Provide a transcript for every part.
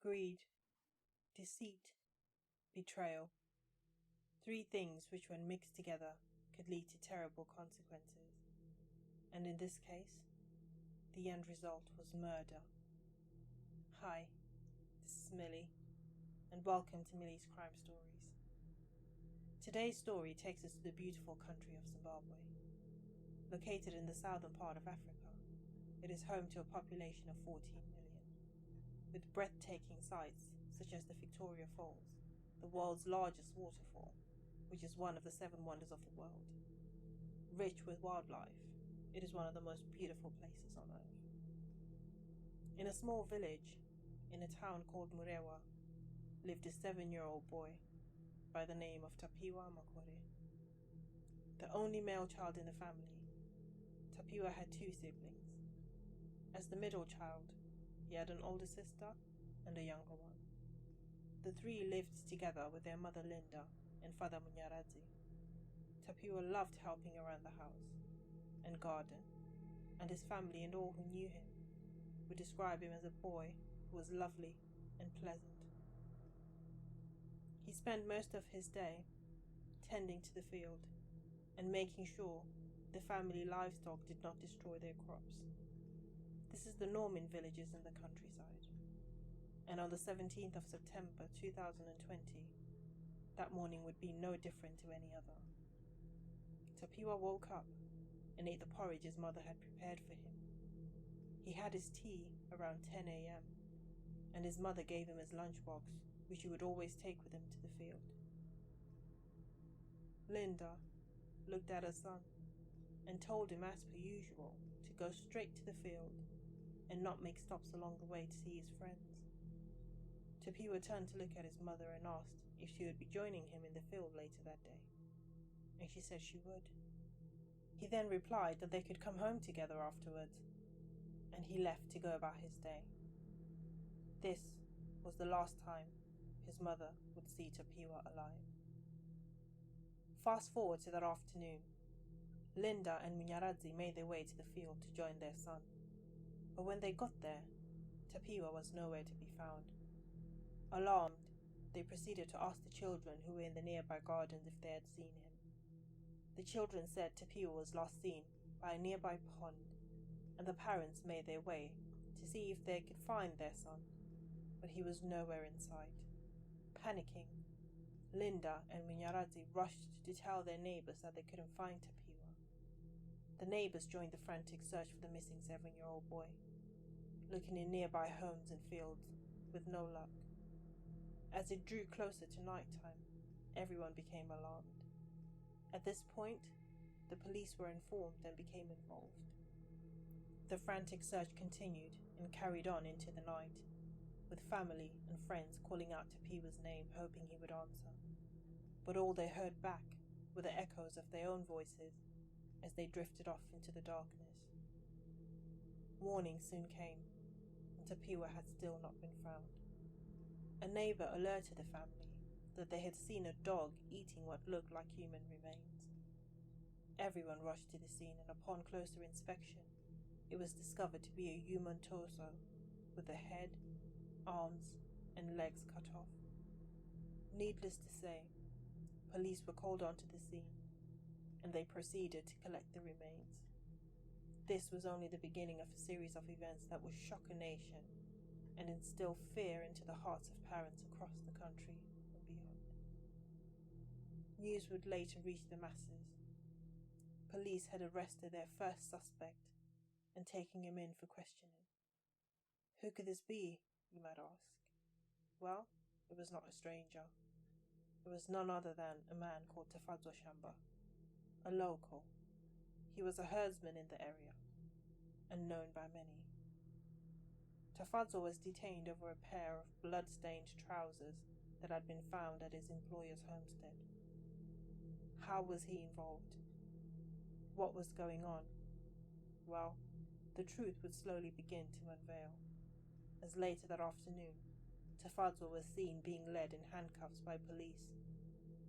greed, deceit, betrayal. Three things which, when mixed together, could lead to terrible consequences. And in this case, the end result was murder. Hi, this is Millie, and welcome to Millie's Crime Stories. Today's story takes us to the beautiful country of Zimbabwe. Located in the southern part of Africa, it is home to a population of 14 million, with breathtaking sights such as the Victoria Falls, the world's largest waterfall, which is one of the 7 wonders of the world. Rich with wildlife, it is one of the most beautiful places on earth. In a small village, in a town called Murewa, lived a 7-year-old boy by the name of Tapiwa Makore. The only male child in the family, Tapiwa had 2 siblings. As the middle child, he had an older sister and a younger one. The 3 lived together with their mother Linda and father Munyaradzi. Tapiwa loved helping around the house and garden, and his family and all who knew him would describe him as a boy who was lovely and pleasant. He spent most of his day tending to the field and making sure the family livestock did not destroy their crops. This is the norm in villages in the countryside. And on the 17th of September 2020, that morning would be no different to any other. Tapiwa woke up and ate the porridge his mother had prepared for him. He had his tea around 10 a.m. and his mother gave him his lunchbox, which he would always take with him to the field. Linda looked at her son and told him, as per usual, to go straight to the field and not make stops along the way to see his friends. Tapiwa turned to look at his mother and asked if she would be joining him in the field later that day, and she said she would. He then replied that they could come home together afterwards, and he left to go about his day. This was the last time his mother would see Tapiwa alive. Fast forward to that afternoon. Linda and Munyaradzi made their way to the field to join their son, but when they got there, Tapiwa was nowhere to be found. Alarmed, they proceeded to ask the children who were in the nearby gardens if they had seen him. The children said Tapiwa was last seen by a nearby pond, and the parents made their way to see if they could find their son, but he was nowhere in sight. Panicking, Linda and Munyaradzi rushed to tell their neighbours that they couldn't find Tapiwa. The neighbours joined the frantic search for the missing 7-year-old boy, looking in nearby homes and fields, with no luck. As it drew closer to night time, everyone became alarmed. At this point, the police were informed and became involved. The frantic search continued and carried on into the night, with family and friends calling out Tapiwa's name, hoping he would answer. But all they heard back were the echoes of their own voices as they drifted off into the darkness. Morning soon came, and Tapiwa had still not been found. A neighbour alerted the family that they had seen a dog eating what looked like human remains. Everyone rushed to the scene, and upon closer inspection, it was discovered to be a human torso with the head, arms, and legs cut off. Needless to say, police were called onto the scene, and they proceeded to collect the remains. This was only the beginning of a series of events that would shock a nation and instill fear into the hearts of parents across the country and beyond. News would later reach the masses. Police had arrested their first suspect and taken him in for questioning. Who could this be, you might ask? Well, it was not a stranger. It was none other than a man called Tafadzo Shamba, a local. He was a herdsman in the area, and known by many. Tafadzo was detained over a pair of blood-stained trousers that had been found at his employer's homestead. How was he involved? What was going on? Well, the truth would slowly begin to unveil, as later that afternoon, Tafadzo was seen being led in handcuffs by police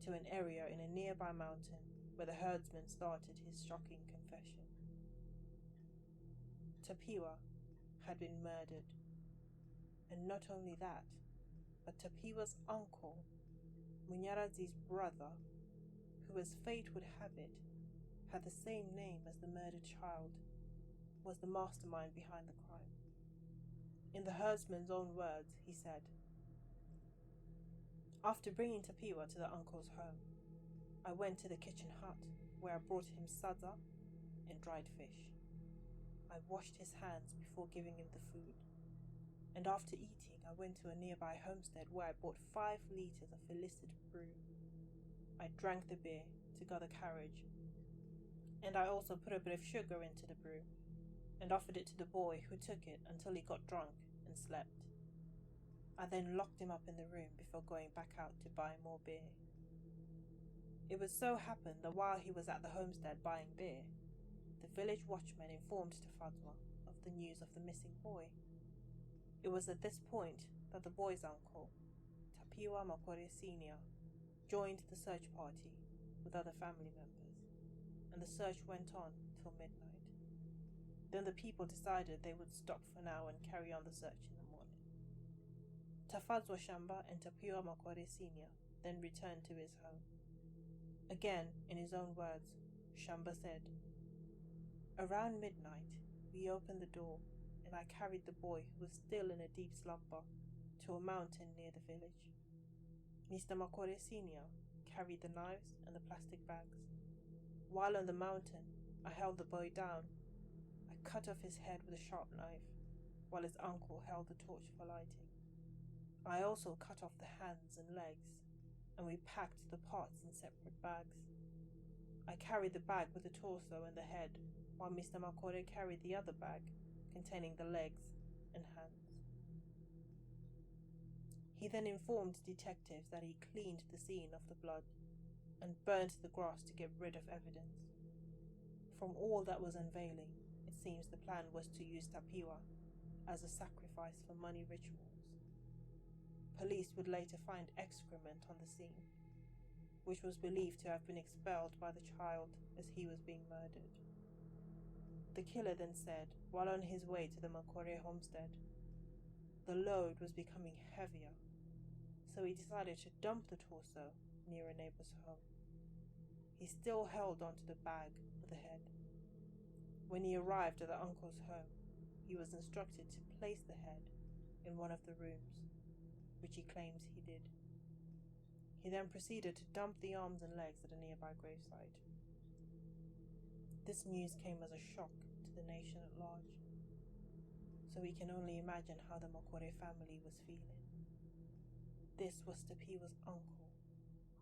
to an area in a nearby mountain where the herdsman started his shocking confession. Tapiwa had been murdered, and not only that, but Tapiwa's uncle, Munyaradzi's brother, who as fate would have it, had the same name as the murdered child, was the mastermind behind the crime. In the herdsman's own words, he said, "After bringing Tapiwa to the uncle's home, I went to the kitchen hut where I brought him sadza and dried fish. I washed his hands before giving him the food, and after eating I went to a nearby homestead where I bought 5 liters of illicit brew. I drank the beer to gather courage, and I also put a bit of sugar into the brew and offered it to the boy, who took it until he got drunk and slept. I then locked him up in the room before going back out to buy more beer. It would so happen that while he was at the homestead buying beer, the village watchman informed Tafadzwa of the news of the missing boy. It was at this point that the boy's uncle, Tapiwa Makore Sr., joined the search party with other family members, and the search went on till midnight. Then the people decided they would stop for now and carry on the search in the morning. Tafadzwa Shamba and Tapiwa Makore Sr. then returned to his home. Again, in his own words, Shamba said, "Around midnight, we opened the door and I carried the boy, who was still in a deep slumber, to a mountain near the village. Mr. Makore Sr. carried the knives and the plastic bags. While on the mountain, I held the boy down. I cut off his head with a sharp knife, while his uncle held the torch for lighting. I also cut off the hands and legs, and we packed the parts in separate bags. I carried the bag with the torso and the head, while Mr. Makore carried the other bag containing the legs and hands." He then informed detectives that he cleaned the scene of the blood and burnt the grass to get rid of evidence. From all that was unveiling, it seems the plan was to use Tapiwa as a sacrifice for money rituals. Police would later find excrement on the scene, which was believed to have been expelled by the child as he was being murdered. The killer then said, while on his way to the Makore homestead, the load was becoming heavier, so he decided to dump the torso near a neighbor's home. He still held onto the bag with the head. When he arrived at the uncle's home, he was instructed to place the head in one of the rooms, which he claims he did. He then proceeded to dump the arms and legs at a nearby gravesite. This news came as a shock to the nation at large, so we can only imagine how the Makore family was feeling. This was Tapiwa's uncle,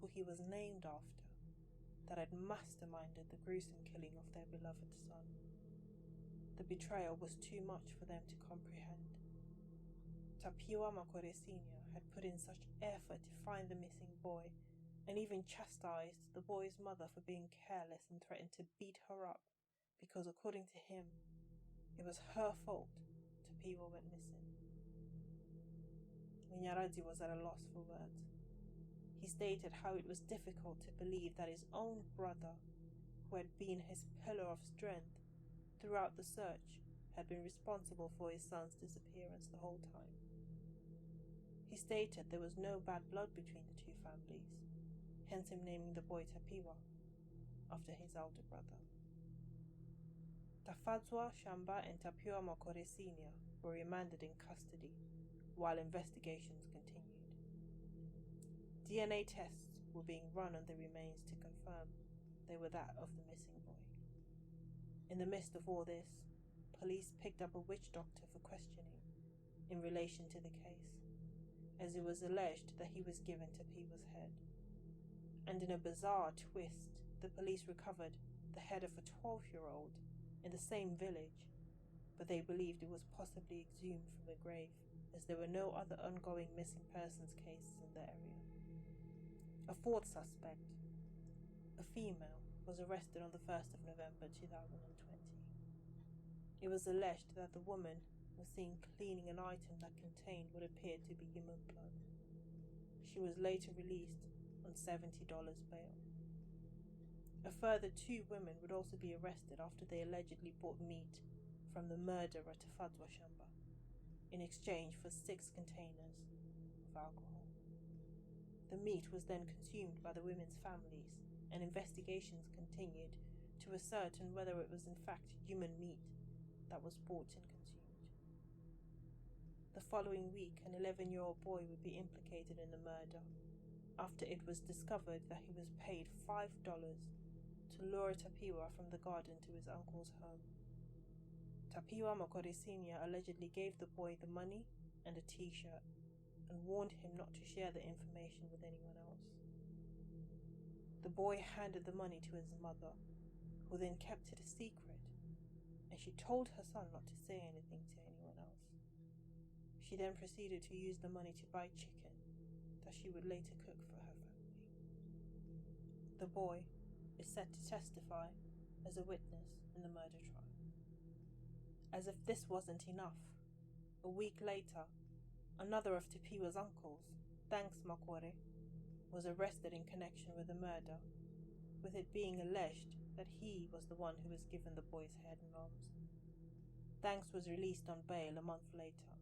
who he was named after, that had masterminded the gruesome killing of their beloved son. The betrayal was too much for them to comprehend. Tapiwa Makore Sr. had put in such effort to find the missing boy, and even chastised the boy's mother for being careless and threatened to beat her up, because according to him, it was her fault Tapiwa went missing. Munyaradzi was at a loss for words. He stated how it was difficult to believe that his own brother, who had been his pillar of strength throughout the search, had been responsible for his son's disappearance the whole time. He stated there was no bad blood between the two families, hence him naming the boy Tapiwa after his elder brother. Tafadzwa, Shamba and Tapiwa Makore Sr. were remanded in custody while investigations continued. DNA tests were being run on the remains to confirm they were that of the missing boy. In the midst of all this, police picked up a witch doctor for questioning in relation to the case, as it was alleged that he was given Tapiwa's head. And in a bizarre twist, the police recovered the head of a 12-year-old in the same village, but they believed it was possibly exhumed from a grave, as there were no other ongoing missing persons cases in the area. A fourth suspect, a female, was arrested on the 1st of November 2020. It was alleged that the woman was seen cleaning an item that contained what appeared to be human blood. She was later released on $70 bail. A further 2 women would also be arrested after they allegedly bought meat from the murderer Tafadzwa Shamba in exchange for 6 containers of alcohol. The meat was then consumed by the women's families, and investigations continued to ascertain whether it was in fact human meat that was bought and consumed. The following week, an 11-year-old boy would be implicated in the murder after it was discovered that he was paid $5 to lure Tapiwa from the garden to his uncle's home. Tapiwa Makore Sr. allegedly gave the boy the money and a t-shirt and warned him not to share the information with anyone else. The boy handed the money to his mother, who then kept it a secret, and she told her son not to say anything to anyone else. She then proceeded to use the money to buy chicken that she would later cook for her family. The boy is set to testify as a witness in the murder trial. As if this wasn't enough, a week later, another of Tapiwa's uncles, Thanks Makore, was arrested in connection with the murder, with it being alleged that he was the one who was given the boy's head and arms. Thanks was released on bail a month later,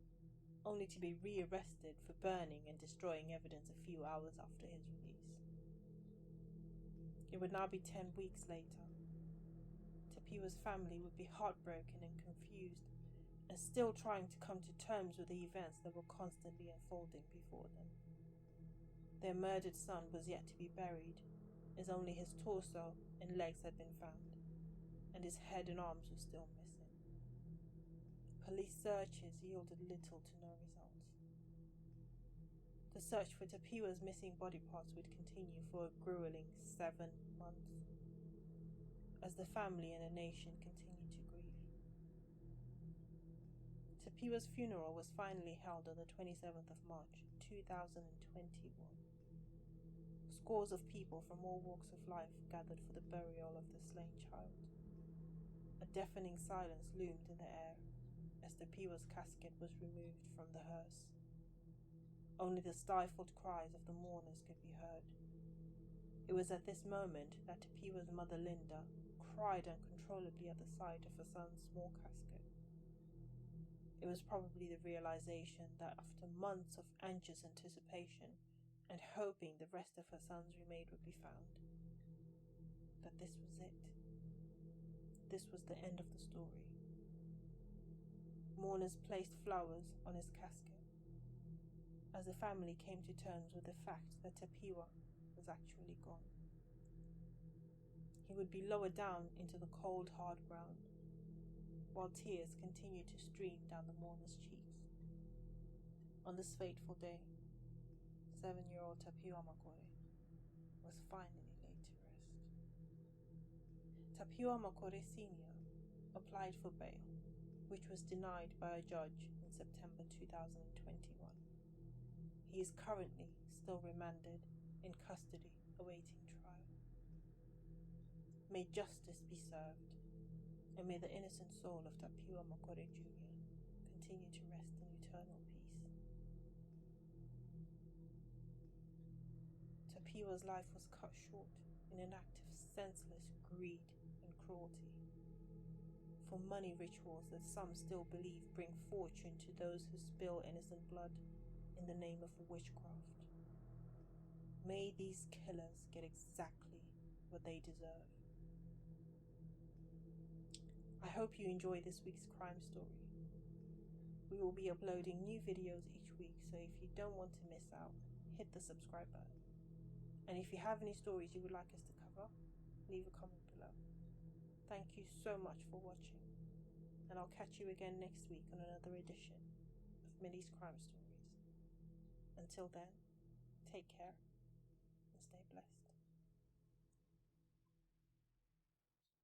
only to be re-arrested for burning and destroying evidence a few hours after his release. It would now be 10 weeks later. Tapiwa's family would be heartbroken and confused, and still trying to come to terms with the events that were constantly unfolding before them. Their murdered son was yet to be buried, as only his torso and legs had been found, and his head and arms were still missing. Police searches yielded little to no results. The search for Tapiwa's missing body parts would continue for a grueling 7 months, as the family and the nation continued to grieve. Tapiwa's funeral was finally held on the 27th of March, 2021. Scores of people from all walks of life gathered for the burial of the slain child. A deafening silence loomed in the air as Tapiwa's casket was removed from the hearse. Only the stifled cries of the mourners could be heard. It was at this moment that Tapiwa's mother, Linda, cried uncontrollably at the sight of her son's small casket. It was probably the realization that after months of anxious anticipation and hoping the rest of her son's remains would be found, that this was it. This was the end of the story. Mourners placed flowers on his casket as the family came to terms with the fact that Tapiwa was actually gone. He would be lowered down into the cold, hard ground, while tears continued to stream down the mourner's cheeks. On this fateful day, 7-year-old Tapiwa Makore was finally laid to rest. Tapiwa Makore Sr. applied for bail, which was denied by a judge in September 2021. He is currently still remanded in custody awaiting trial. May justice be served, and may the innocent soul of Tapiwa Makore Jr. continue to rest in eternal peace. Tapiwa's life was cut short in an act of senseless greed and cruelty, for money rituals that some still believe bring fortune to those who spill innocent blood in the name of witchcraft. May these killers get exactly what they deserve. I hope you enjoy this week's crime story. We will be uploading new videos each week, so if you don't want to miss out, hit the subscribe button. And if you have any stories you would like us to cover, leave a comment below. Thank you so much for watching, and I'll catch you again next week on another edition of Millie's Crime Stories. Until then, take care and stay blessed.